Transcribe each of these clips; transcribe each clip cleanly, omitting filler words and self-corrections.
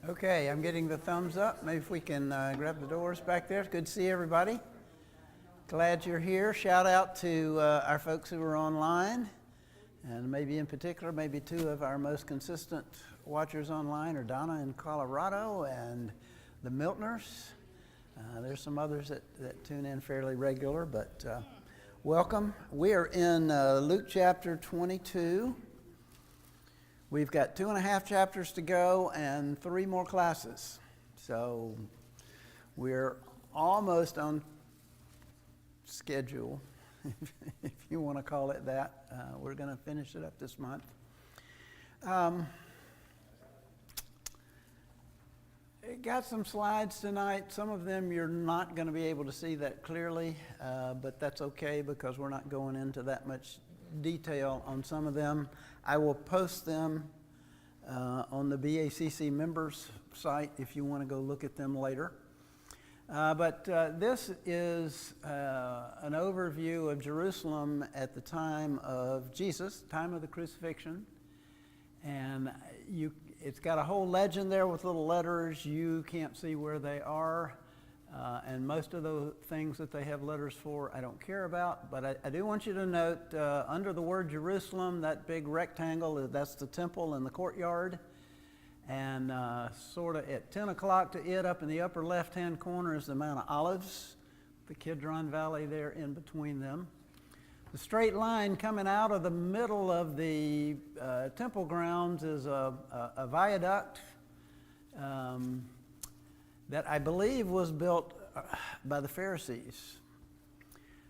Okay, I'm getting the thumbs up. Maybe if we can grab the doors back there. It's good to see everybody. Glad you're here. Shout out to our folks who are online, and maybe in particular, maybe two of our most consistent watchers online are Donna in Colorado and the Miltners. There's some others that tune in fairly regular, but welcome. We are in Luke chapter 22. We've got 2.5 chapters to go and 3 more classes. So we're almost on schedule, if you want to call it that. We're going to finish it up this month. Got some slides tonight. Some of them you're not going to be able to see that clearly, but that's okay because we're not going into that much detail on some of them. I will post them on the BACC members site if you want to go look at them later. But this is an overview of Jerusalem at the time of Jesus, time of the crucifixion. And it's got a whole legend there with little letters. You can't see where they are. And most of the things that they have letters for, I don't care about. But I do want you to note, under the word Jerusalem, that big rectangle, that's the temple and the courtyard. And sort of at 10 o'clock to it, up in the upper left-hand corner is the Mount of Olives, the Kidron Valley there in between them. The straight line coming out of the middle of the temple grounds is a viaduct that I believe was built by the Pharisees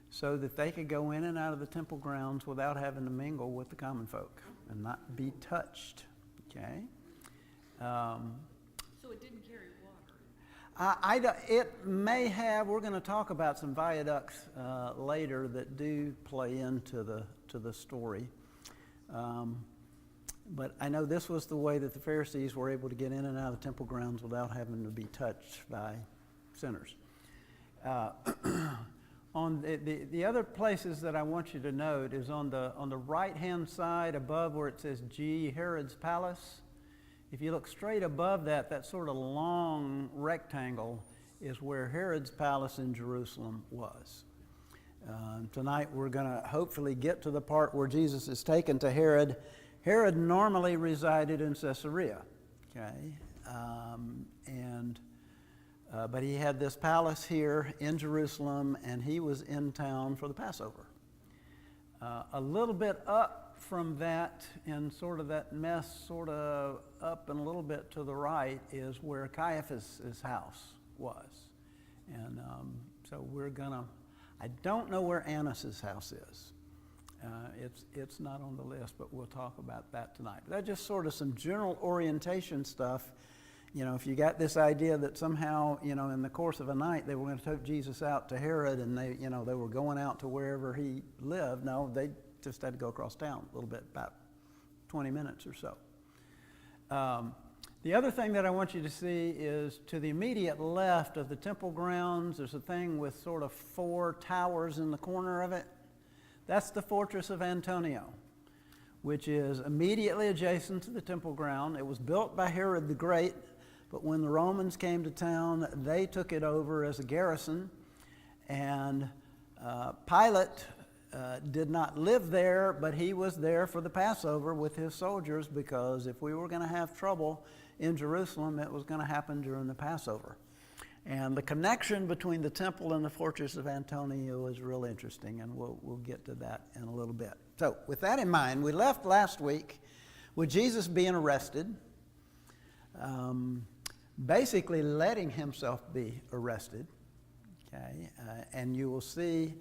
so that they could go in and out of the temple grounds without having to mingle with the common folk and not be touched. Okay? So it didn't carry water? It may have. We're going to talk about some viaducts later that do play into the story. But I know this was the way that the Pharisees were able to get in and out of the temple grounds without having to be touched by sinners. On the other places that I want you to note is on the right-hand side above where it says G, Herod's Palace. If you look straight above that, that sort of long rectangle is where Herod's palace in Jerusalem was. Tonight we're going to hopefully get to the part where Jesus is taken to Herod. Herod normally resided in Caesarea, okay, but he had this palace here in Jerusalem, and he was in town for the Passover. A little bit up from that, in sort of that mess, sort of up and a little bit to the right, is where Caiaphas' house was. And so we're going to, I don't know where Annas' house is. It's not on the list, but we'll talk about that tonight. That's just sort of some general orientation stuff. You know, if you got this idea that somehow, you know, in the course of a night they were going to take Jesus out to Herod and they were going out to wherever he lived. No, they just had to go across town a little bit, about 20 minutes or so. The other thing that I want you to see is to the immediate left of the temple grounds, there's a thing with sort of 4 towers in the corner of it. That's the fortress of Antonia, which is immediately adjacent to the temple ground. It was built by Herod the Great, but when the Romans came to town, they took it over as a garrison. And Pilate did not live there, but he was there for the Passover with his soldiers, because if we were going to have trouble in Jerusalem, it was going to happen during the Passover. And the connection between the temple and the fortress of Antonia was real interesting, and we'll get to that in a little bit. So with that in mind, we left last week with Jesus being arrested, basically letting himself be arrested. Okay, and you will see,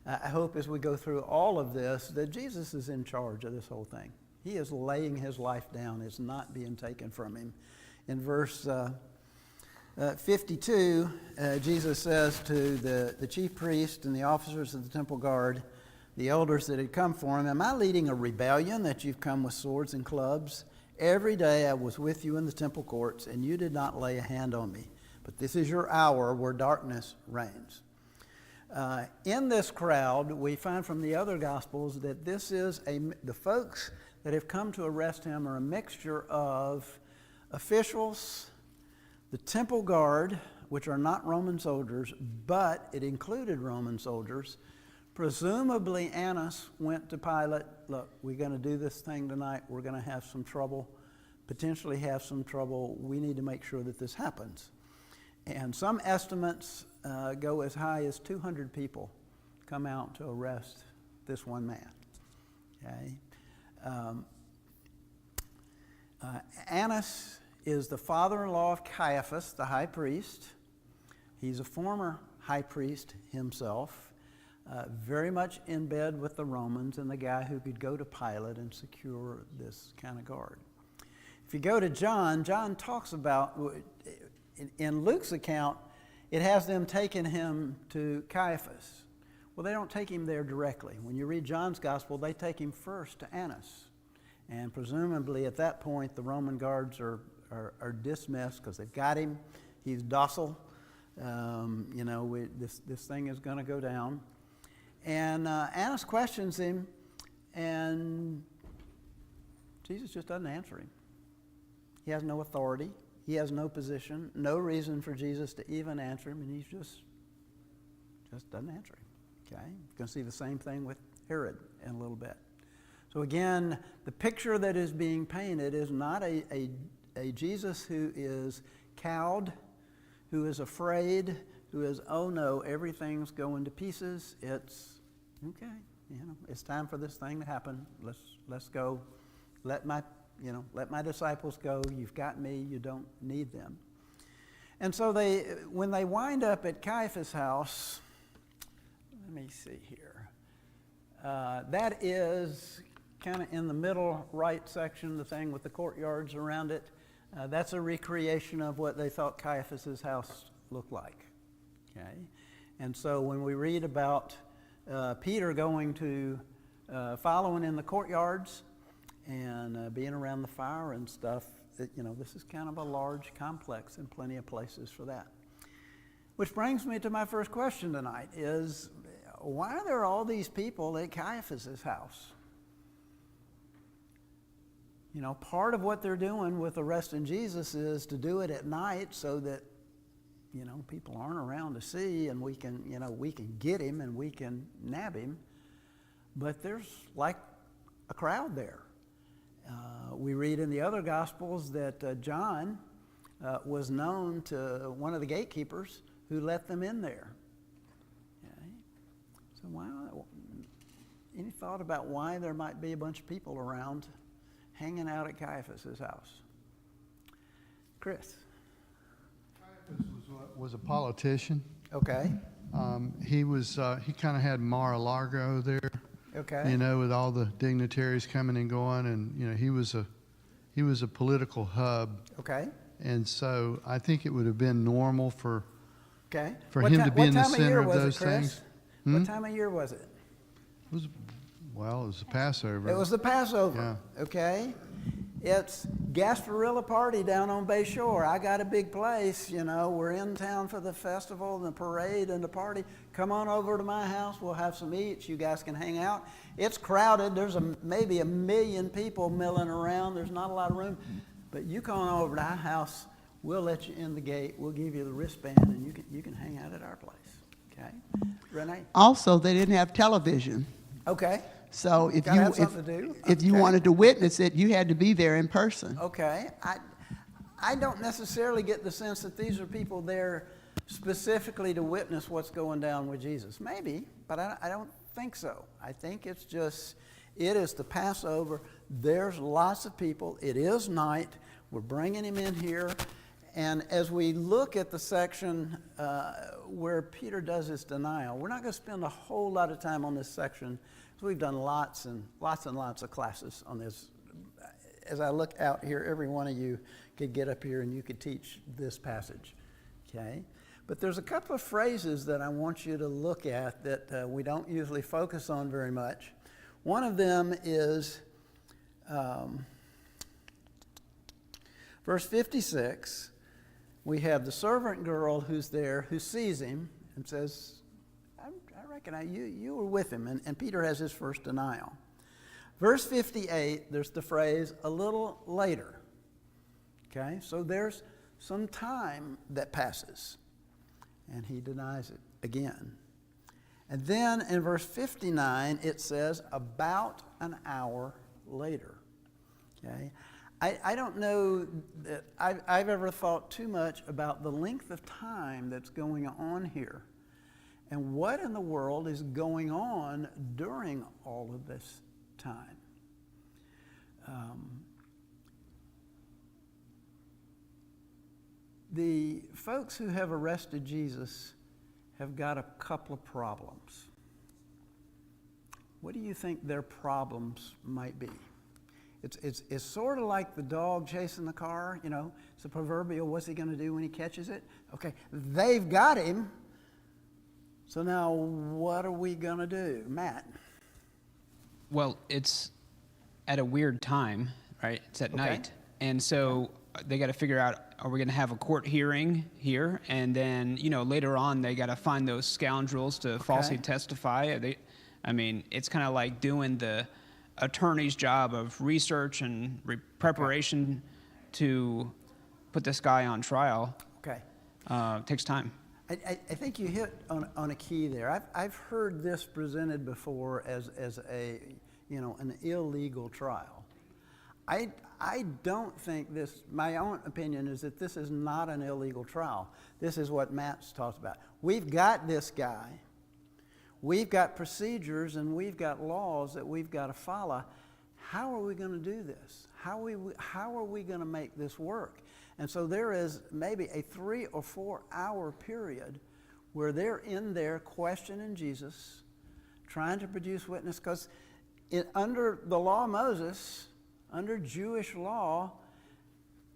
I hope as we go through all of this, that Jesus is in charge of this whole thing. He is laying his life down. It's not being taken from him. In verse 52, Jesus says to the chief priest and the officers of the temple guard, the elders that had come for him, "Am I leading a rebellion that you've come with swords and clubs? Every day I was with you in the temple courts, and you did not lay a hand on me. But this is your hour where darkness reigns." In this crowd, we find from the other Gospels that this is the folks that have come to arrest him are a mixture of officials, The temple guard, which are not Roman soldiers, but it included Roman soldiers, presumably Annas went to Pilate, look, we're going to do this thing tonight. We're going to have some trouble, potentially have some trouble. We need to make sure that this happens. And some estimates go as high as 200 people come out to arrest this one man. Okay? Annas is the father-in-law of Caiaphas, the high priest. He's a former high priest himself, very much in bed with the Romans and the guy who could go to Pilate and secure this kind of guard. If you go to John, John talks about, in Luke's account, it has them taking him to Caiaphas. Well, they don't take him there directly. When you read John's gospel, they take him first to Annas. And presumably at that point, the Roman guards are dismissed because they've got him. He's docile. This thing is going to go down. And Annas questions him, and Jesus just doesn't answer him. He has no authority. He has no position, no reason for Jesus to even answer him, and he just doesn't answer him. Okay? You're going to see the same thing with Herod in a little bit. So again, the picture that is being painted is not a Jesus who is cowed, who is afraid, who is, oh no, everything's going to pieces. It's, okay, it's time for this thing to happen. Let's go. Let my disciples go. You've got me. You don't need them. And so when they wind up at Caiaphas' house, let me see here. That is kind of in the middle right section, the thing with the courtyards around it. That's a recreation of what they thought Caiaphas' house looked like. Okay? And so when we read about Peter going to, following in the courtyards and being around the fire and stuff, this is kind of a large complex and plenty of places for that. Which brings me to my first question tonight is, why are there all these people at Caiaphas' house? Part of what they're doing with arresting Jesus is to do it at night so that, people aren't around to see, and we can get him and we can nab him. But there's like a crowd there. We read in the other Gospels that John was known to one of the gatekeepers who let them in there. Okay? So any thought about why there might be a bunch of people around hanging out at Caiaphas' house? Chris. Caiaphas was a politician. Okay. He kind of had Mar-a-Lago there. Okay. With all the dignitaries coming and going, and he was a political hub. Okay. And so I think it would have been normal for him to be in the center of those things. What time of year was it? It was the Passover. It was the Passover. Yeah. Okay. It's Gasparilla party down on Bay Shore. I got a big place, we're in town for the festival and the parade and the party. Come on over to my house. We'll have some eats. You guys can hang out. It's crowded. There's maybe 1 million people milling around. There's not a lot of room. But you come on over to our house. We'll let you in the gate. We'll give you the wristband, and you can hang out at our place. Okay? Renee? Also, they didn't have television. Okay. So if Gotta have something to do. you Okay. wanted to witness it, you had to be there in person. Okay. I don't necessarily get the sense that these are people there specifically to witness what's going down with Jesus. Maybe, but I don't think so. I think it's just, it is the Passover. There's lots of people. It is night. We're bringing him in here. And as we look at the section where Peter does his denial, we're not going to spend a whole lot of time on this section. So we've done lots and lots of classes on this. As I look out here, every one of you could get up here and you could teach this passage, okay? But there's a couple of phrases that I want you to look at that we don't usually focus on very much. One of them is verse 56. We have the servant girl who's there, who sees him and says, I reckon you were with him. And Peter has his first denial. Verse 58, there's the phrase, a little later. Okay, so there's some time that passes. And he denies it again. And then in verse 59, it says, about an hour later. Okay? I don't know that I've ever thought too much about the length of time that's going on here and what in the world is going on during all of this time. The folks who have arrested Jesus have got a couple of problems. What do you think their problems might be? It's sort of like the dog chasing the car, you know. It's a proverbial, what's he going to do when he catches it? Okay, they've got him. So now what are we going to do? Matt? Well, it's at a weird time, right? It's at Okay. night. And so they got to figure out, are we going to have a court hearing here? And then, you know, later on, they got to find those scoundrels to falsely testify. It's kind of like doing the attorney's job of research and preparation to put this guy on trial. Okay. Takes time. I think you hit on a key there. I've heard this presented before as a, you know, an illegal trial. I don't think this, my own opinion is that this is not an illegal trial. This is what Matt's talked about. We've got this guy. We've got procedures and we've got laws that we've got to follow. How are we going to do this? How are we going to make this work? And so there is maybe a 3 or 4 hour period where they're in there questioning Jesus, trying to produce witness, because under the law of Moses, under Jewish law,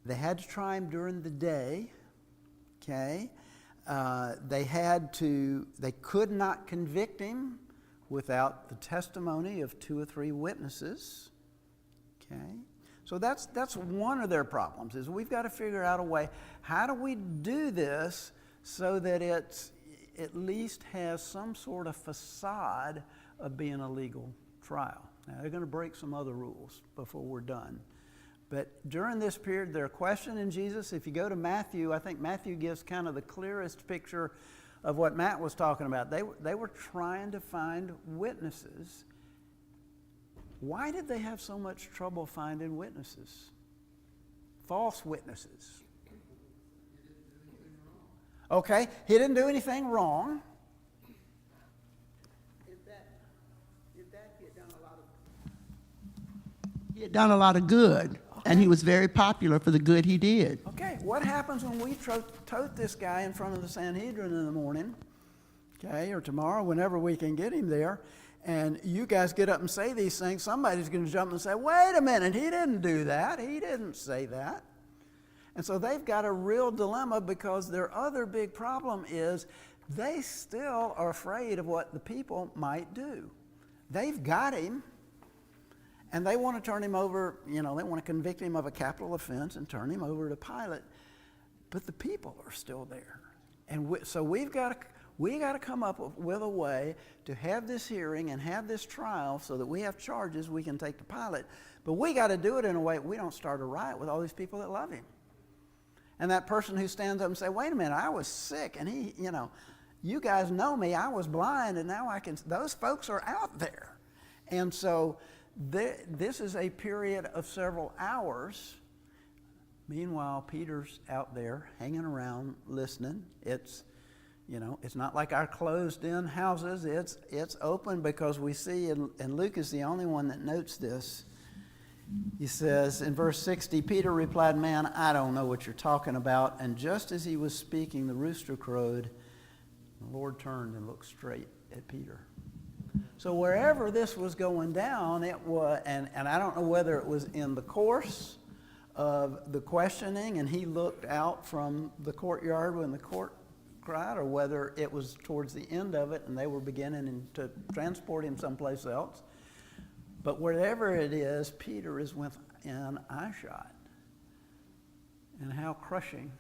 they had to try him during the day, okay? They could not convict him without the testimony of 2 or 3 witnesses, okay? So that's one of their problems, is we've got to figure out a way, how do we do this so that it at least has some sort of facade of being a legal trial? Now, they're going to break some other rules before we're done. But during this period, they're questioning Jesus. If you go to Matthew, I think Matthew gives kind of the clearest picture of what Matt was talking about. They were trying to find witnesses. Why did they have so much trouble finding witnesses? False witnesses. Okay, he didn't do anything wrong. He had done a lot of good, and he was very popular for the good he did. Okay, what happens when we tote this guy in front of the Sanhedrin in the morning, okay, or tomorrow, whenever we can get him there, and you guys get up and say these things? Somebody's going to jump and say, wait a minute, he didn't do that. He didn't say that. And so they've got a real dilemma, because their other big problem is they still are afraid of what the people might do. They've got him. And they want to turn him over, you know, they want to convict him of a capital offense and turn him over to Pilate. But the people are still there. And so we got to come up with a way to have this hearing and have this trial so that we have charges we can take to Pilate. But we got to do it in a way we don't start a riot with all these people that love him. And that person who stands up and say, wait a minute, I was sick, and he, you know, you guys know me, I was blind, and now I can, those folks are out there. And so this is a period of several hours. Meanwhile, Peter's out there hanging around listening. It's, you know, it's not like our closed-in houses. It's open, because we see, and Luke is the only one that notes this. He says in verse 60, Peter replied, man, I don't know what you're talking about. And just as he was speaking, the rooster crowed. The Lord turned and looked straight at Peter. So wherever this was going down, it was, and I don't know whether it was in the course of the questioning and he looked out from the courtyard when the court cried, or whether it was towards the end of it and they were beginning to transport him someplace else. But wherever it is, Peter is within eyeshot. And how crushing,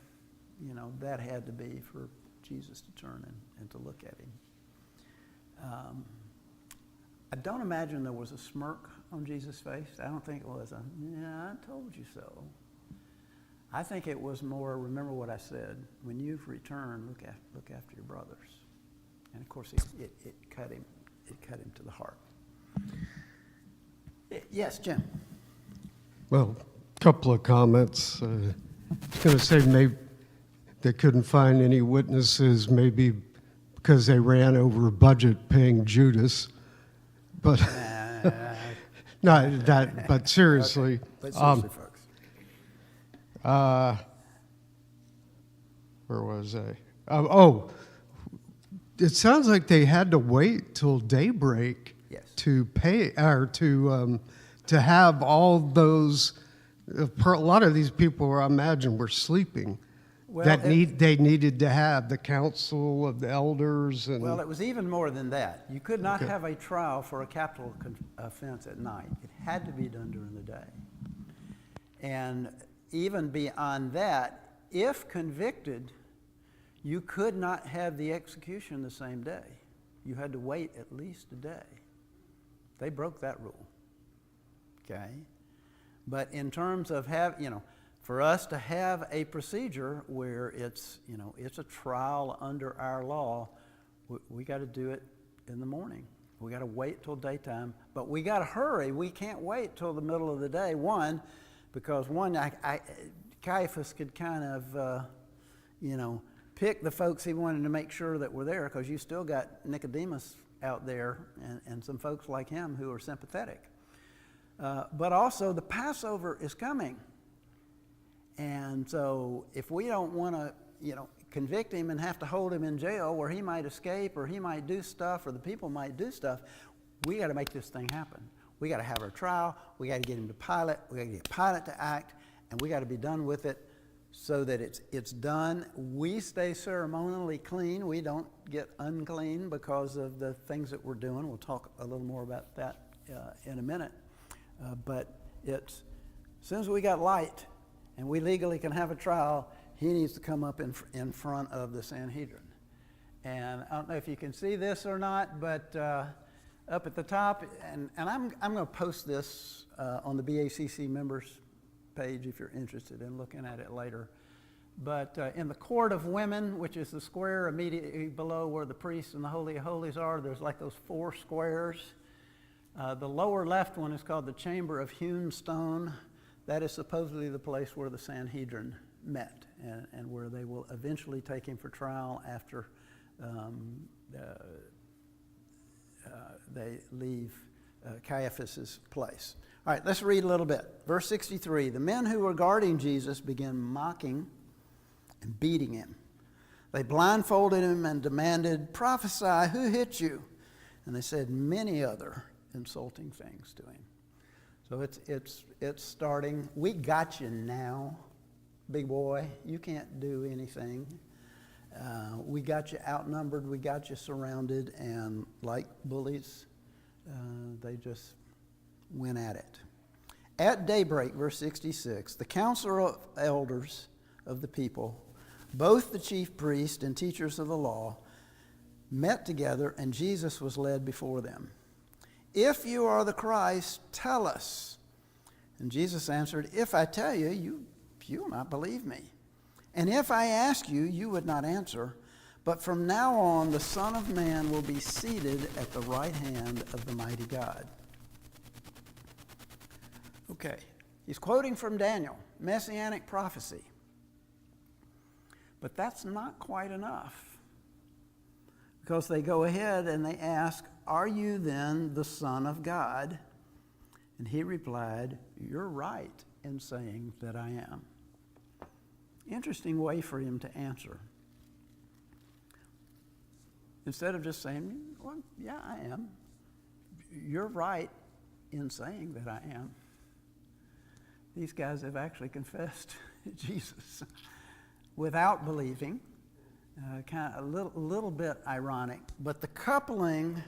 you know, that had to be for Jesus to turn and to look at him. I don't imagine there was a smirk on Jesus' face. I don't think it was a, yeah, I told you so. I think it was more, remember what I said, when you've returned, look after your brothers. And of course, it cut him to the heart. Yes, Jim. Well, a couple of comments. I was going to say maybe they couldn't find any witnesses, maybe because they ran over a budget paying Judas. But no, that. But seriously, Okay. But seriously, folks. Where was I? It sounds like they had to wait till daybreak Yes. to pay or to have all those. A lot of these people, I imagine, were sleeping. Well, They needed to have the council of the elders and. Well, it was even more than that. You could not Okay. have a trial for a capital offense at night. It had to be done during the day. And even beyond that, if convicted, you could not have the execution the same day. You had to wait at least a day. They broke that rule. Okay? But in terms of for us to have a procedure where it's a trial under our law, we got to do it in the morning. We got to wait till daytime, but we got to hurry. We can't wait till the middle of the day. Because Caiaphas could kind of, pick the folks he wanted to make sure that were there, because you still got Nicodemus out there and some folks like him who are sympathetic. But also the Passover is coming. And so if we don't want to, convict him and have to hold him in jail where he might escape or he might do stuff or the people might do stuff, we got to make this thing happen. We got to have our trial. We got to get him to Pilate. We got to get Pilate to act, and we got to be done with it so that it's done. We stay ceremonially clean. We don't get unclean because of the things that we're doing. We'll talk a little more about that in a minute. But as soon as we got light and we legally can have a trial, he needs to come up in front of the Sanhedrin. And I don't know if you can see this or not, but up at the top, and I'm going to post this on the BACC members page if you're interested in looking at it later. But in the court of women, which is the square immediately below where the priests and the Holy of Holies are, there's like those 4 squares. The lower left one is called the Chamber of Hewn Stone. That is supposedly the place where the Sanhedrin met and where they will eventually take him for trial after they leave Caiaphas' place. All right, let's read a little bit. Verse 63, the men who were guarding Jesus began mocking and beating him. They blindfolded him and demanded, "Prophesy, who hit you?" And they said many other insulting things to him. So it's starting. We got you now, big boy. You can't do anything. We got you outnumbered. We got you surrounded. And like bullies, they just went at it. At daybreak, verse 66, the council of elders of the people, both the chief priests and teachers of the law, met together, and Jesus was led before them. "If you are the Christ, tell us." And Jesus answered, "If I tell you, you will not believe me. And if I ask you, you would not answer. But from now on, the Son of Man will be seated at the right hand of the mighty God." Okay, he's quoting from Daniel, messianic prophecy. But that's not quite enough, because they go ahead and they ask, "Are you then the Son of God?" And he replied, "You're right in saying that I am." Interesting way for him to answer. Instead of just saying, "Well, yeah, I am. You're right in saying that I am." These guys have actually confessed Jesus without believing. Kind of a little bit ironic. But the coupling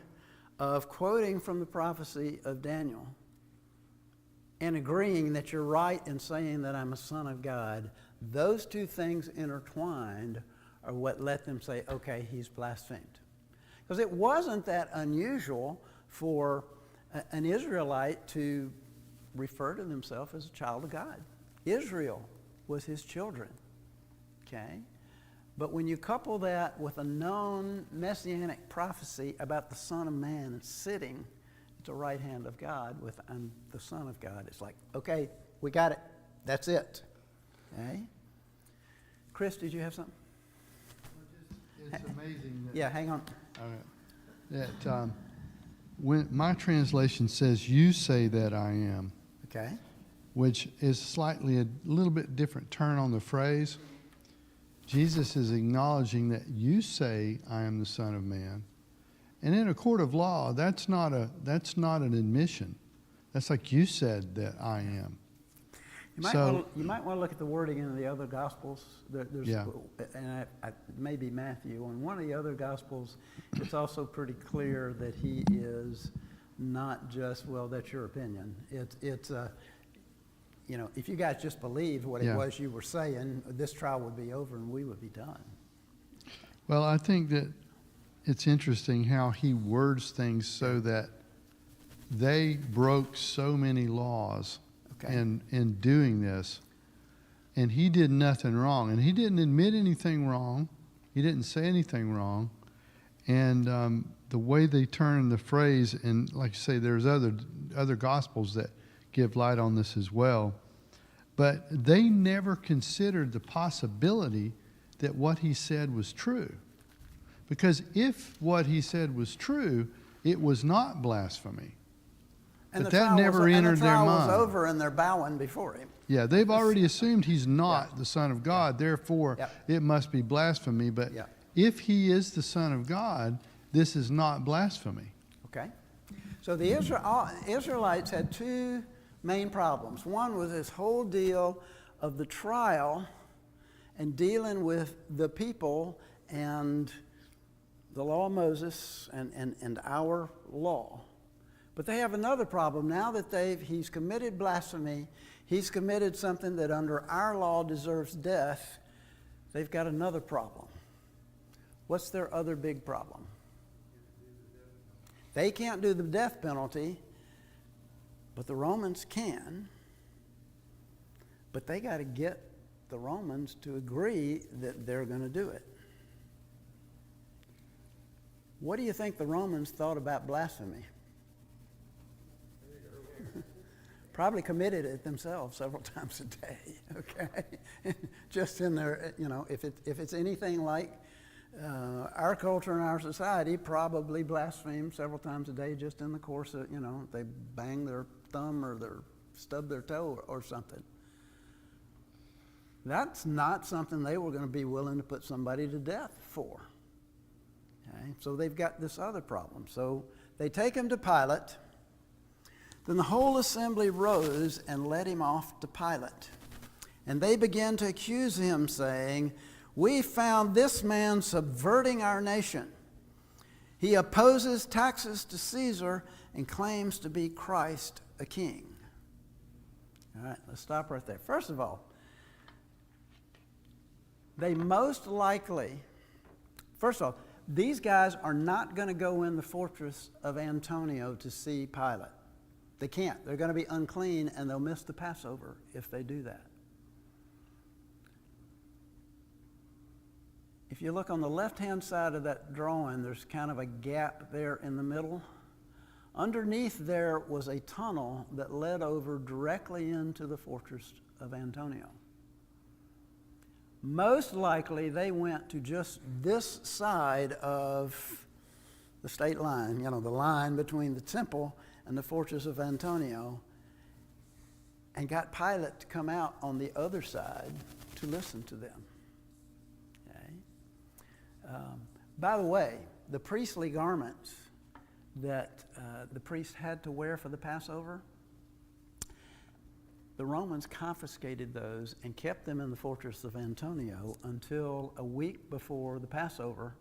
of quoting from the prophecy of Daniel and agreeing that you're right in saying that I'm a son of God, those two things intertwined are what let them say, okay, he's blasphemed. Because it wasn't that unusual for an Israelite to refer to themselves as a child of God. Israel was his children. Okay? But when you couple that with a known messianic prophecy about the Son of Man sitting at the right hand of God with I'm the Son of God, it's like, okay, we got it. That's it. Okay? Chris, did you have something? It's amazing that, Yeah, hang on. that when my translation says, "You say that I am," Okay? which is slightly a little bit different turn on the phrase. Jesus is acknowledging that you say, "I am the Son of Man," and in a court of law, that's not an admission. That's like you said that I am. You might want to look at the wording in the other Gospels. There's, Yeah. and maybe Matthew. On one of the other Gospels, it's also pretty clear that he is not just, well, that's your opinion. It's you know, if you guys just believed what it Yeah. was you were saying, this trial would be over and we would be done. Well, I think that it's interesting how he words things so that they broke so many laws Okay. in doing this, and he did nothing wrong, and he didn't admit anything wrong. He didn't say anything wrong, and the way they turn the phrase, and like you say, there's other gospels that give light on this as well, but they never considered the possibility that what he said was true. Because if what he said was true, it was not blasphemy. And But the that trial never was, entered and the their trial mind. was over and they're bowing before him. Yeah, they've already assumed he's not the Son of God, therefore Yep. it must be blasphemy. But Yep. if he is the Son of God, this is not blasphemy. Okay? So the Israelites had two main problems. One was this whole deal of the trial and dealing with the people and the law of Moses and our law. But they have another problem. Now that he's committed blasphemy, he's committed something that under our law deserves death, they've got another problem. What's their other big problem? They can't do the death penalty, but the Romans can. But they got to get the Romans to agree that they're going to do it. What do you think the Romans thought about blasphemy? Probably committed it themselves several times a day, okay? Just in their, you know, if it's anything like our culture and our society, probably blaspheme several times a day just in the course of, you know, they bang their thumb or stub their toe or something. That's not something they were going to be willing to put somebody to death for. Okay? So they've got this other problem. So they take him to Pilate. Then the whole assembly rose and led him off to Pilate. And they began to accuse him, saying, "We found this man subverting our nation. He opposes taxes to Caesar and claims to be Christ, a king." All right, let's stop right there. First of all, they most likely, first of all, these guys are not going to go in the fortress of Antonia to see Pilate. They can't. They're going to be unclean, and they'll miss the Passover if they do that. If you look on the left-hand side of that drawing, there's kind of a gap there in the middle. Underneath there was a tunnel that led over directly into the fortress of Antonia. Most likely they went to just this side of the state line, you know, the line between the temple and the fortress of Antonia, and got Pilate to come out on the other side to listen to them. Okay? By the way, the priestly garments that the priests had to wear for the Passover, the Romans confiscated those and kept them in the fortress of Antonia until a week before the Passover,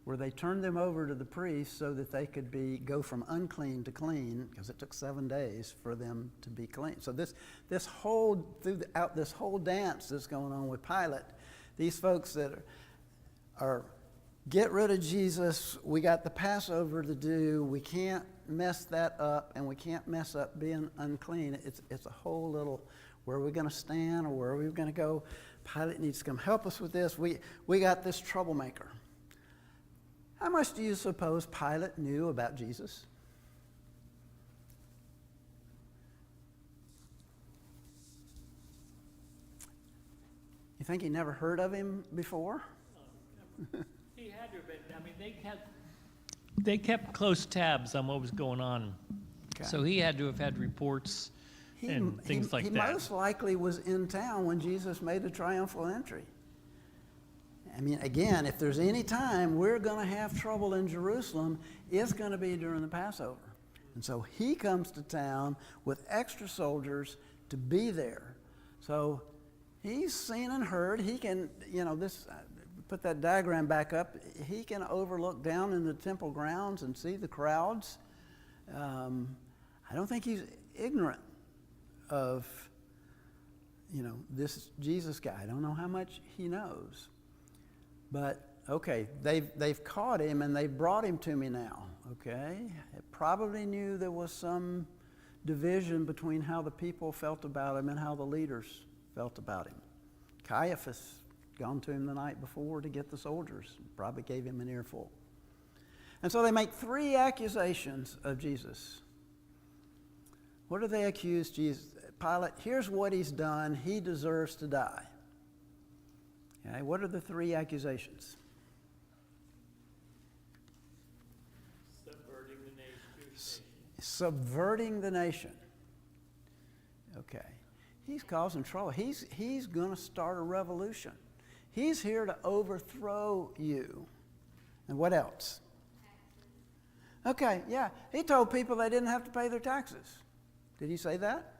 where they turned them over to the priests so that they could go from unclean to clean, because it took 7 days for them to be clean. So throughout this whole dance that's going on with Pilate, these folks that are get rid of Jesus, we got the Passover to do, we can't mess that up, and we can't mess up being unclean. It's a whole little Where are we going to stand, or where are we going to go? Pilate needs to come help us with this. We got this troublemaker. How much do you suppose Pilate knew about Jesus? You think he never heard of him before? He had to have been, I mean, they kept close tabs on what was going on. Okay. So he had to have had reports and things like he that. most likely was in town when Jesus made the triumphal entry. I mean, again, if there's any time we're going to have trouble in Jerusalem, it's going to be during the Passover. And so he comes to town with extra soldiers to be there. So he's seen and heard. He can, put that diagram back up. He can overlook down in the temple grounds and see the crowds. I don't think he's ignorant of, this Jesus guy. I don't know how much he knows. But, okay, they've caught him and they've brought him to me now, okay? They probably knew there was some division between how the people felt about him and how the leaders felt about him. Caiaphas gone to him the night before to get the soldiers, probably gave him an earful. And so they make 3 accusations of Jesus. What do they accuse Jesus? Pilate, here's what he's done. He deserves to die. Okay, what are the 3 accusations? Subverting the nation. Subverting the nation. Okay. He's causing trouble. He's going to start a revolution. He's here to overthrow you. And what else? Okay, yeah. He told people they didn't have to pay their taxes. Did he say that?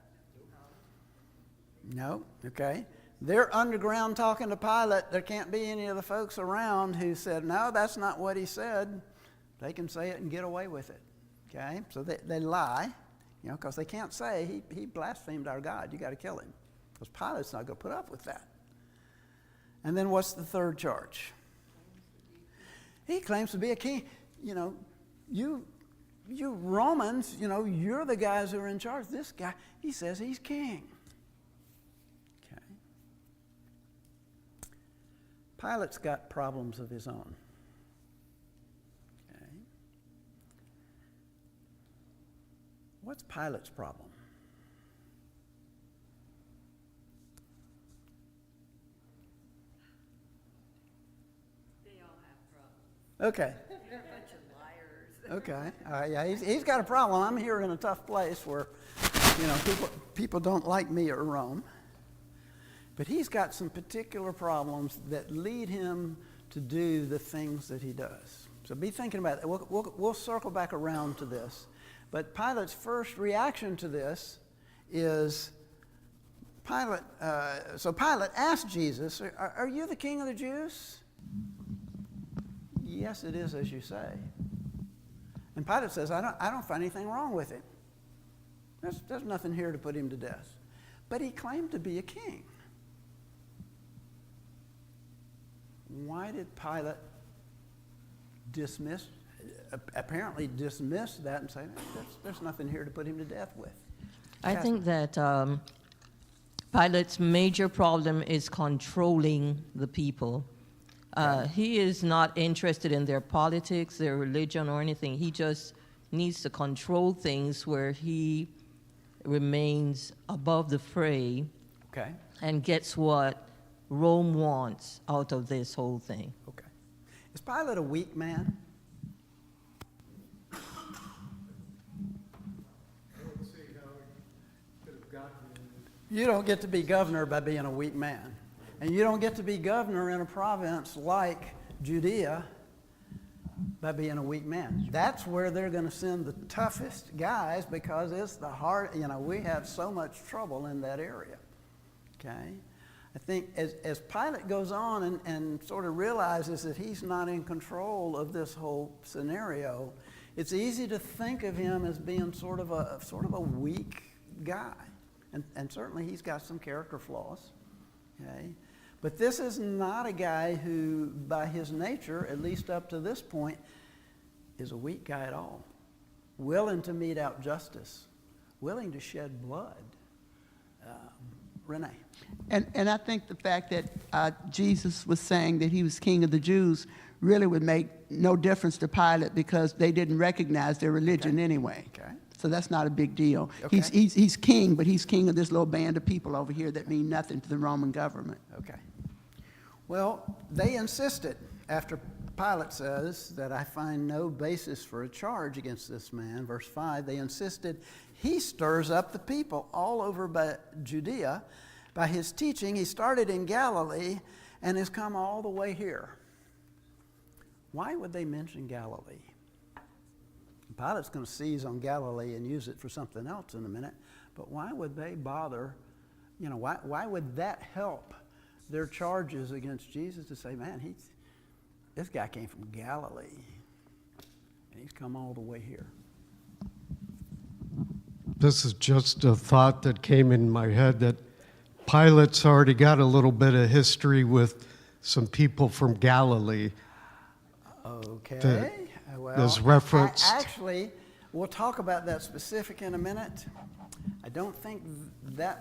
No. Okay. They're underground talking to Pilate. There can't be any of the folks around who said, no, that's not what he said. They can say it and get away with it. Okay? So they lie, because they can't say he blasphemed our God. You got to kill him. Because Pilate's not going to put up with that. And then what's the third charge? He claims to be a king. You Romans, you're the guys who are in charge. This guy, he says he's king. Okay. Pilate's got problems of his own. Okay. What's Pilate's problem? They all have problems. Okay. They're a bunch of liars. Okay. Yeah, he's got a problem. I'm here in a tough place where, people don't like me at Rome. But he's got some particular problems that lead him to do the things that he does. So be thinking about it. We'll circle back around to this. But Pilate's first reaction to this is Pilate asked Jesus, are you the king of the Jews? Yes, it is as you say. And Pilate says, I don't find anything wrong with him. There's nothing here to put him to death. But he claimed to be a king. Why did Pilate apparently dismiss that and say, there's nothing here to put him to death with? I think that Pilate's major problem is controlling the people. He is not interested in their politics, their religion, or anything. He just needs to control things where he remains above the fray Okay. and gets what Rome wants out of this whole thing. Okay. Is Pilate a weak man? You don't get to be governor by being a weak man. And you don't get to be governor in a province like Judea by being a weak man. That's where they're going to send the toughest guys because it's the hard, we have so much trouble in that area. Okay? I think as Pilate goes on and sort of realizes that he's not in control of this whole scenario, it's easy to think of him as being sort of a weak guy. And certainly he's got some character flaws. Okay? But this is not a guy who, by his nature, at least up to this point, is a weak guy at all. Willing to mete out justice, willing to shed blood, Renee. And I think the fact that Jesus was saying that he was king of the Jews really would make no difference to Pilate because they didn't recognize their religion anyway. Okay. So that's not a big deal. Okay. He's king, but he's king of this little band of people over here that mean nothing to the Roman government. Okay. Well, they insisted, after Pilate says that I find no basis for a charge against this man, verse 5, they insisted he stirs up the people all over by Judea. By his teaching, he started in Galilee and has come all the way here. Why would they mention Galilee? Pilate's going to seize on Galilee and use it for something else in a minute, but why would they bother, why would that help their charges against Jesus to say, man, this guy came from Galilee, and he's come all the way here? This is just a thought that came in my head that Pilate's already got a little bit of history with some people from Galilee. Okay. Well, is referenced. Actually, we'll talk about that specific in a minute. I don't think that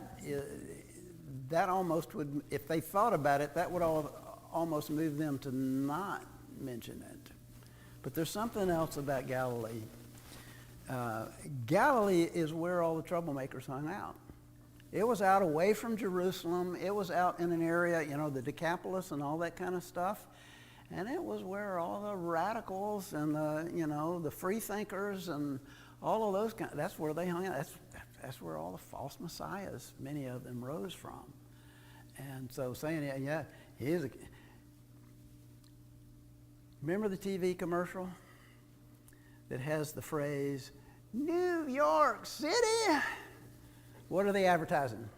almost would, if they thought about it, that would almost move them to not mention it. But there's something else about Galilee. Galilee is where all the troublemakers hung out. It was out away from Jerusalem. It was out in an area, the Decapolis and all that kind of stuff. And it was where all the radicals and the free thinkers and all of those that's where they hung out. That's where all the false messiahs, many of them, rose from. And so saying, remember the TV commercial that has the phrase, New York City? What are they advertising?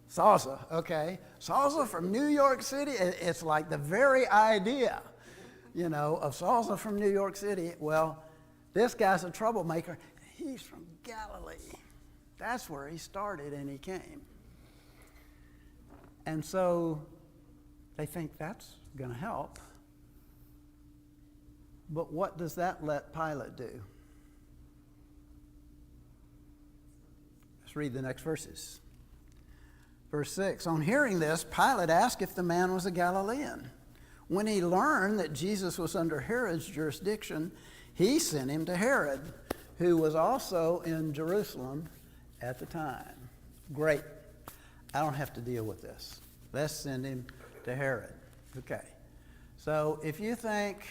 Salsa, okay. Salsa from New York City. It's like the very idea, of salsa from New York City. Well, this guy's a troublemaker. He's from Galilee. That's where he started and he came. And so they think that's going to help. But what does that let Pilate do? Let's read the next verses. Verse 6, on hearing this, Pilate asked if the man was a Galilean. When he learned that Jesus was under Herod's jurisdiction, he sent him to Herod, who was also in Jerusalem at the time. Great. I don't have to deal with this. Let's send him to Herod. Okay. So if you think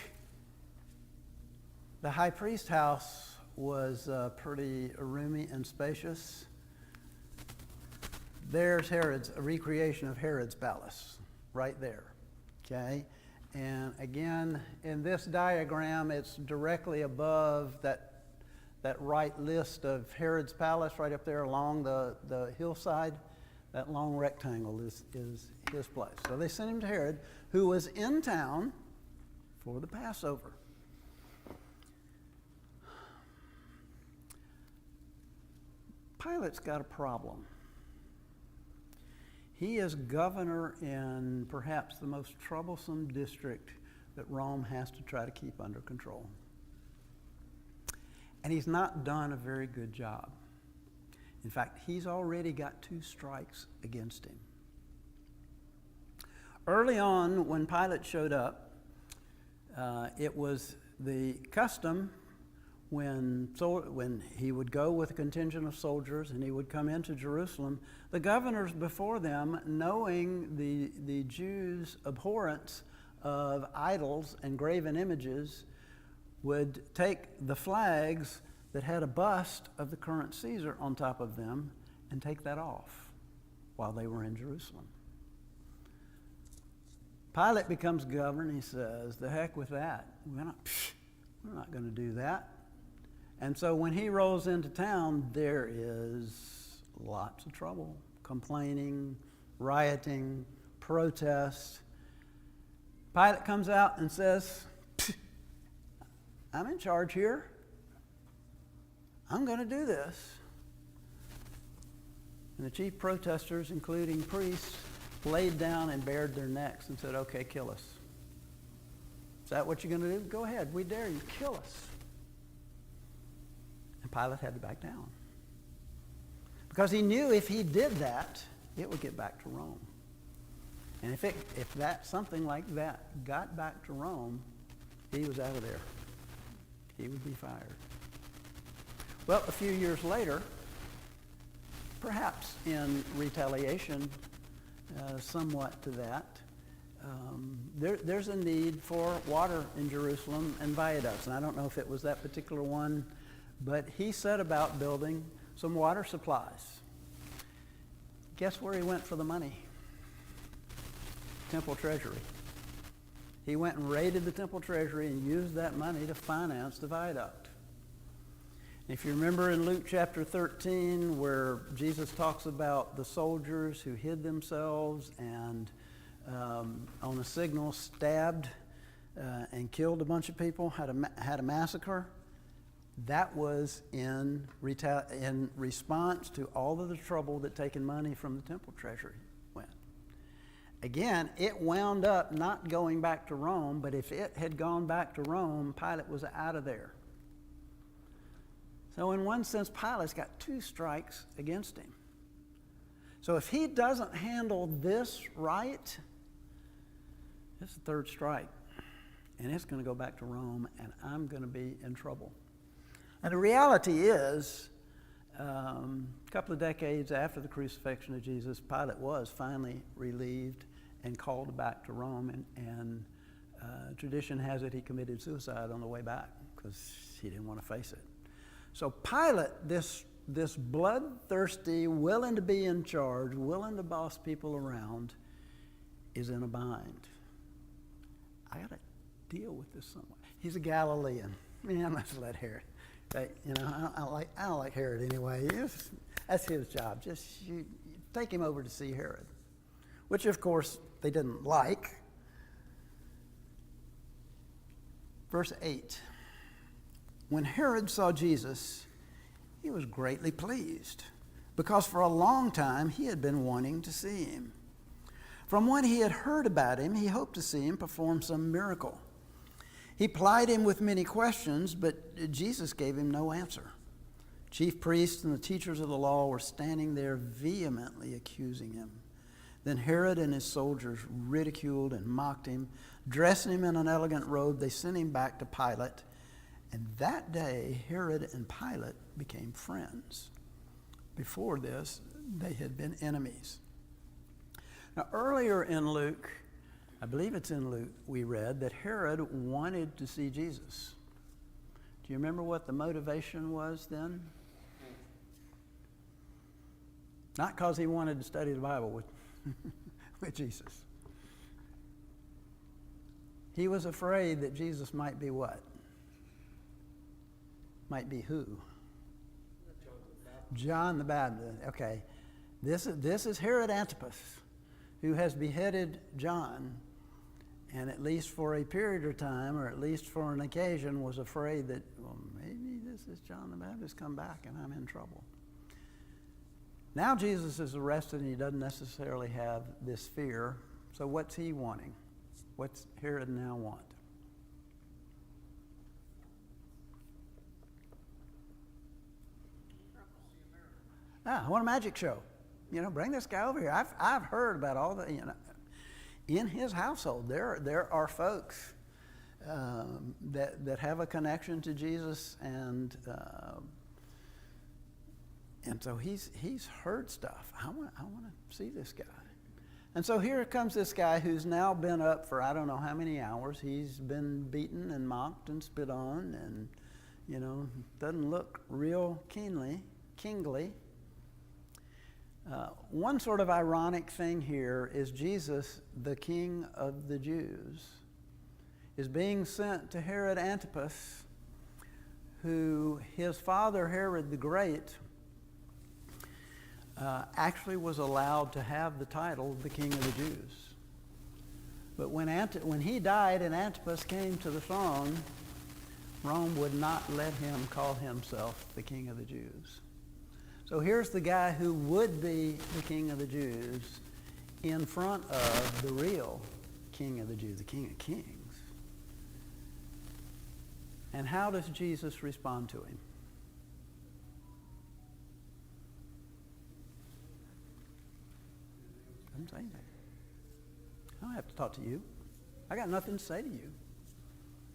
the high priest house was pretty roomy and spacious, there's a recreation of Herod's palace right there, okay? And again, in this diagram, it's directly above that right list of Herod's palace right up there along the hillside. That long rectangle is his place. So they sent him to Herod, who was in town for the Passover. Pilate's got a problem. He is governor in perhaps the most troublesome district that Rome has to try to keep under control. And he's not done a very good job. In fact, he's already got 2 strikes against him. Early on, when Pilate showed up, it was the custom when he would go with a contingent of soldiers and he would come into Jerusalem, the governors before them, knowing the Jews' abhorrence of idols and graven images, would take the flags that had a bust of the current Caesar on top of them and take that off while they were in Jerusalem. Pilate becomes governor and he says, the heck with that. We're not going to do that. And so when he rolls into town, there is lots of trouble, complaining, rioting, protest. Pilate comes out and says, I'm in charge here. I'm going to do this. And the chief protesters, including priests, laid down and bared their necks and said, okay, kill us. Is that what you're going to do? Go ahead, we dare you, kill us. And Pilate had to back down. Because he knew if he did that, it would get back to Rome. And if something like that got back to Rome, he was out of there. He would be fired. Well, a few years later, perhaps in retaliation somewhat to that, there's a need for water in Jerusalem and viaducts. And I don't know if it was that particular one, but he set about building some water supplies. Guess where he went for the money? Temple treasury. He went and raided the temple treasury and used that money to finance the viaduct. If you remember in Luke chapter 13, where Jesus talks about the soldiers who hid themselves and on a signal stabbed and killed a bunch of people, had a massacre, that was in response to all of the trouble that taking money from the temple treasury went. Again, it wound up not going back to Rome, but if it had gone back to Rome, Pilate was out of there. So in one sense, Pilate's got two strikes against him. So if he doesn't handle this right, it's the third strike. And it's going to go back to Rome, and I'm going to be in trouble. And the reality is, a couple of decades after the crucifixion of Jesus, Pilate was finally relieved and called back to Rome. And tradition has it he committed suicide on the way back because he didn't want to face it. So Pilate, this bloodthirsty, willing to be in charge, willing to boss people around, is in a bind. I got to deal with this somewhat. He's a Galilean. Man, let's let Herod. I don't like Herod anyway. That's his job. Just you take him over to see Herod, which of course they didn't like. Verse 8. When Herod saw Jesus, he was greatly pleased, because for a long time he had been wanting to see him. From what he had heard about him, he hoped to see him perform some miracle. He plied him with many questions, but Jesus gave him no answer. Chief priests and the teachers of the law were standing there vehemently accusing him. Then Herod and his soldiers ridiculed and mocked him. Dressing him in an elegant robe, they sent him back to Pilate. And that day, Herod and Pilate became friends. Before this, they had been enemies. Now, earlier in Luke, I believe it's in Luke, we read that Herod wanted to see Jesus. Do you remember what the motivation was then? Not because he wanted to study the Bible with Jesus. He was afraid that Jesus might be what? Might be who? John the Baptist. Okay. This is Herod Antipas, who has beheaded John, and at least for a period of time, or at least for an occasion, was afraid that, well, maybe this is John the Baptist come back and I'm in trouble. Now Jesus is arrested and he doesn't necessarily have this fear. So what's he wanting? What's Herod now want? I want a magic show. Bring this guy over here. I've heard about all the, in his household, there are folks that have a connection to Jesus, and so he's heard stuff. I want to see this guy. And so here comes this guy who's now been up for I don't know how many hours. He's been beaten and mocked and spit on, and doesn't look real kingly. One sort of ironic thing here is Jesus, the King of the Jews, is being sent to Herod Antipas, who his father Herod the Great actually was allowed to have the title the King of the Jews. But when he died and Antipas came to the throne, Rome would not let him call himself the King of the Jews. So here's the guy who would be the King of the Jews in front of the real King of the Jews, the King of Kings. And how does Jesus respond to him? say anything. I don't have to talk to you. I got nothing to say to you.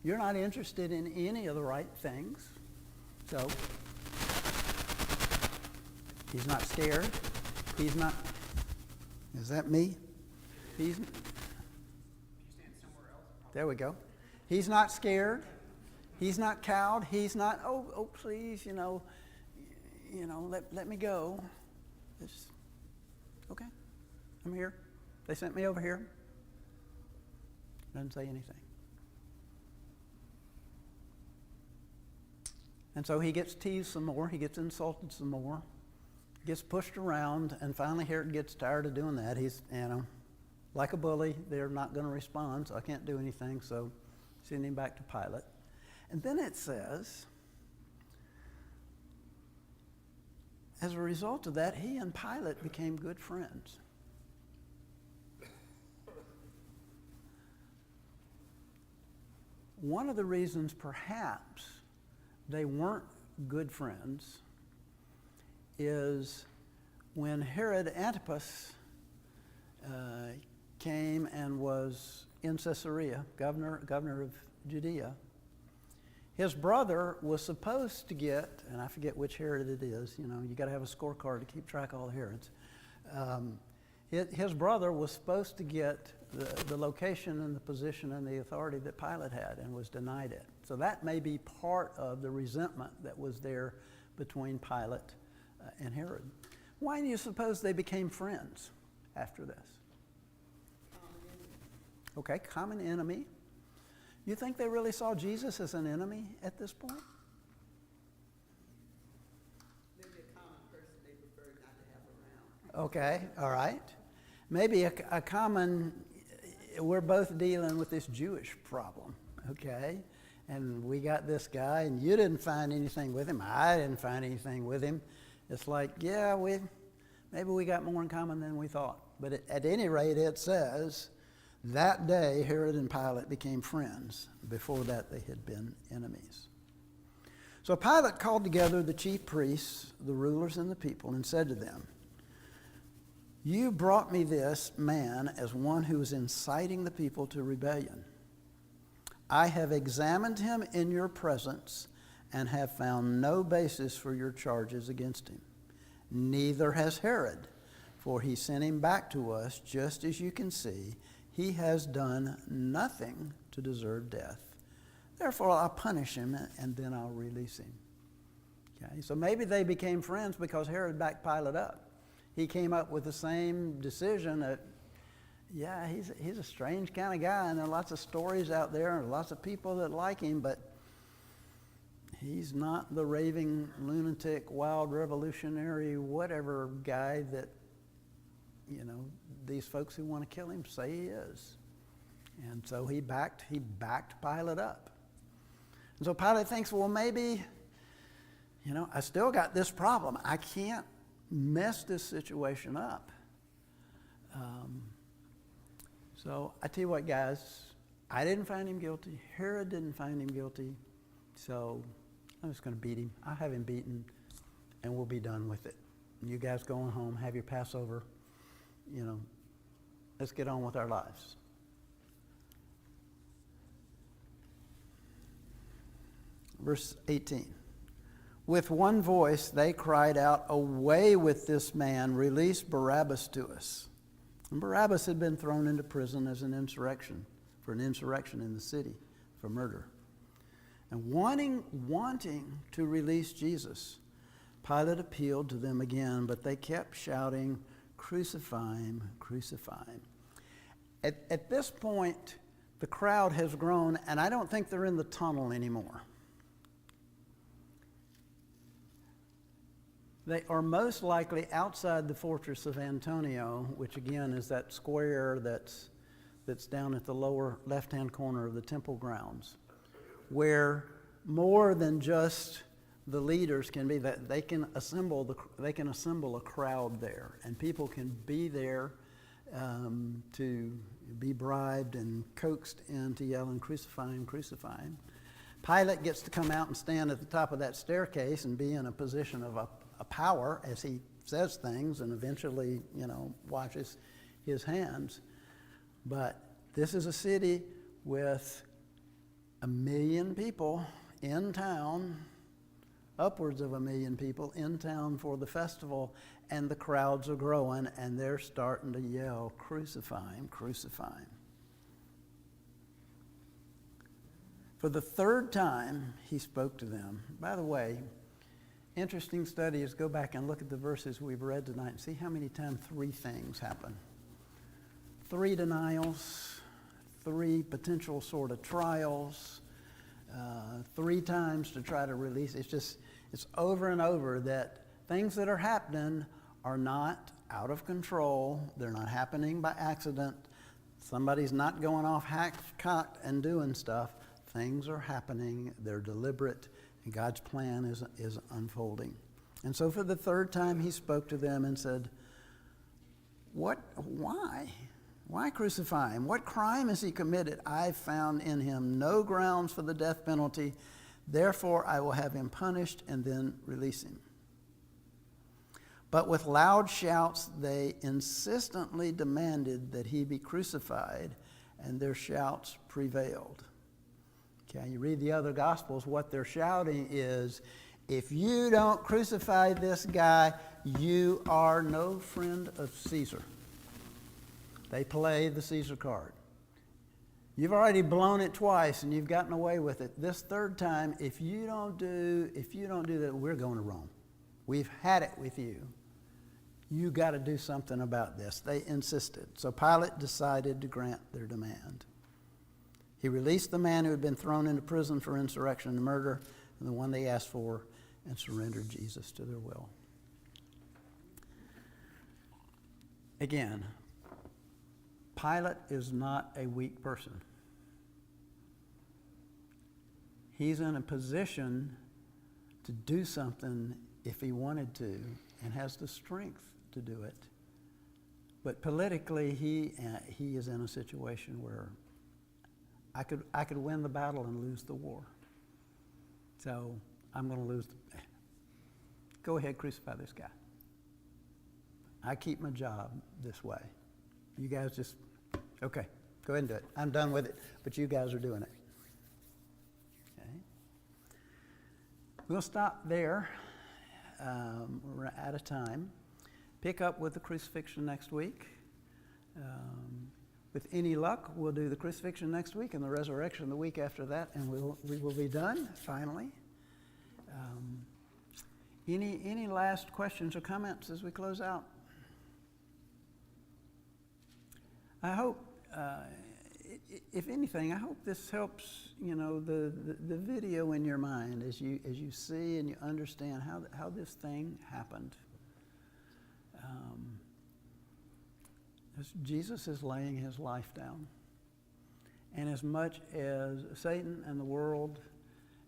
You're not interested in any of the right things. So, he's not scared. He's not, is that me? He's, there we go. He's not scared. He's not cowed. He's not, oh, please, let me go. It's, okay, I'm here. They sent me over here. Doesn't say anything. And so he gets teased some more. He gets insulted some more. Gets pushed around, and finally Herod gets tired of doing that. He's, like a bully. They're not going to respond, so I can't do anything. So send him back to Pilate. And then it says, as a result of that, he and Pilate became good friends. One of the reasons perhaps they weren't good friends is when Herod Antipas came and was in Caesarea, governor of Judea, his brother was supposed to get, and I forget which Herod it is, you got to have a scorecard to keep track of all the Herods. His brother was supposed to get the location and the position and the authority that Pilate had and was denied it. So that may be part of the resentment that was there between Pilate and Herod. Why do you suppose they became friends after this? Okay, common enemy. You think they really saw Jesus as an enemy at this point? Maybe a common person they preferred not to have around. Okay, all right. Maybe a common, we're both dealing with this Jewish problem, okay? And we got this guy, and you didn't find anything with him. I didn't find anything with him. It's like, yeah, maybe we got more in common than we thought. But at any rate, it says, that day Herod and Pilate became friends. Before that, they had been enemies. So Pilate called together the chief priests, the rulers, and the people, and said to them, "You brought me this man as one who is inciting the people to rebellion. I have examined him in your presence and have found no basis for your charges against him. Neither has Herod, for he sent him back to us, just as you can see. He has done nothing to deserve death. Therefore, I'll punish him, and then I'll release him." Okay, so maybe they became friends because Herod backed Pilate up. He came up with the same decision that, yeah, he's a strange kind of guy, and there are lots of stories out there and lots of people that like him, but he's not the raving lunatic, wild revolutionary, whatever guy that, these folks who want to kill him say he is. And so he backed Pilate up. And so Pilate thinks, well, maybe, I still got this problem. I can't mess this situation up. So I tell you what, guys, I didn't find him guilty. Herod didn't find him guilty. So I'm just going to beat him. I'll have him beaten, and we'll be done with it. And you guys going home, have your Passover. Let's get on with our lives. Verse 18. With one voice they cried out, "Away with this man, release Barabbas to us." And Barabbas had been thrown into prison as an insurrection in the city for murder. And wanting to release Jesus, Pilate appealed to them again, but they kept shouting, "Crucify him, crucify him." At this point, the crowd has grown, and I don't think they're in the tunnel anymore. They are most likely outside the fortress of Antonia, which again is that square that's down at the lower left-hand corner of the temple grounds, where more than just the leaders can be. That they can assemble a crowd there, and people can be there to be bribed and coaxed into yelling, "Crucify him, crucify him." Pilate gets to come out and stand at the top of that staircase and be in a position of a power as he says things, and eventually, watches his hands. But this is a city with 1 million people in town, upwards of 1 million people in town for the festival, and the crowds are growing, and they're starting to yell, "Crucify him, crucify him." For the third time, he spoke to them. By the way, interesting study is go back and look at the verses we've read tonight and see how many times 3 things happen. 3 denials, 3 potential sort of trials, 3 times to try to release. It's over and over that things that are happening are not out of control. They're not happening by accident. Somebody's not going off hack-cocked and doing stuff. Things are happening. They're deliberate, and God's plan is unfolding. And so for the third time, he spoke to them and said, why? Why crucify him? What crime has he committed? I found in him no grounds for the death penalty. Therefore, I will have him punished and then release him. But with loud shouts, they insistently demanded that he be crucified, and their shouts prevailed. Okay, you read the other Gospels, what they're shouting is, if you don't crucify this guy, you are no friend of Caesar. They play the Caesar card. You've already blown it twice and you've gotten away with it. This third time, if you don't do that, we're going to Rome. We've had it with you. You got to do something about this. They insisted. So Pilate decided to grant their demand. He released the man who had been thrown into prison for insurrection and murder, and the one they asked for, and surrendered Jesus to their will. Again, Pilate is not a weak person. He's in a position to do something if he wanted to, and has the strength to do it. But politically, he is in a situation where I could win the battle and lose the war. So I'm going to lose. Go ahead, crucify this guy. I keep my job this way. You guys just, okay, go ahead and do it. I'm done with it, but you guys are doing it. Okay. We'll stop there. We're out of time. Pick up with the crucifixion next week. With any luck, we'll do the crucifixion next week and the resurrection the week after that, and we will be done, finally. Any last questions or comments as we close out? I hope, if anything, I hope this helps, the video in your mind as you see and you understand how this thing happened. As Jesus is laying his life down. And as much as Satan and the world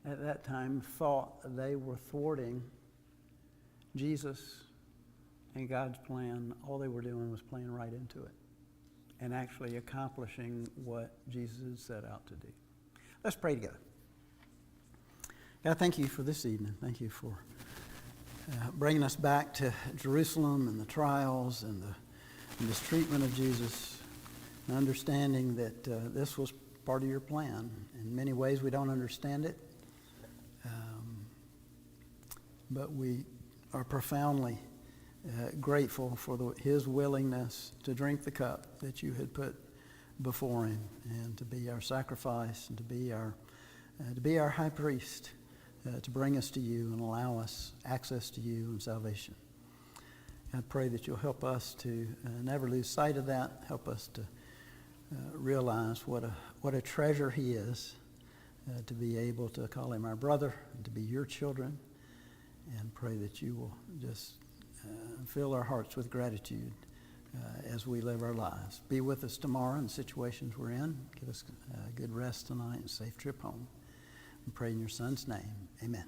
at that time thought they were thwarting Jesus and God's plan, all they were doing was playing right into it and actually accomplishing what Jesus had set out to do. Let's pray together. God, thank you for this evening. Thank you for bringing us back to Jerusalem and the trials and this treatment of Jesus, and understanding that this was part of your plan. In many ways, we don't understand it, but we are profoundly grateful for his willingness to drink the cup that you had put before him, and to be our sacrifice, and to be our high priest, to bring us to you and allow us access to you and salvation. I pray that you'll help us to never lose sight of that. Help us to realize what a treasure he is, to be able to call him our brother, and to be your children, and pray that you will just fill our hearts with gratitude as we live our lives. Be with us tomorrow in the situations we're in. Give us good rest tonight and safe trip home. We pray in your Son's name. Amen.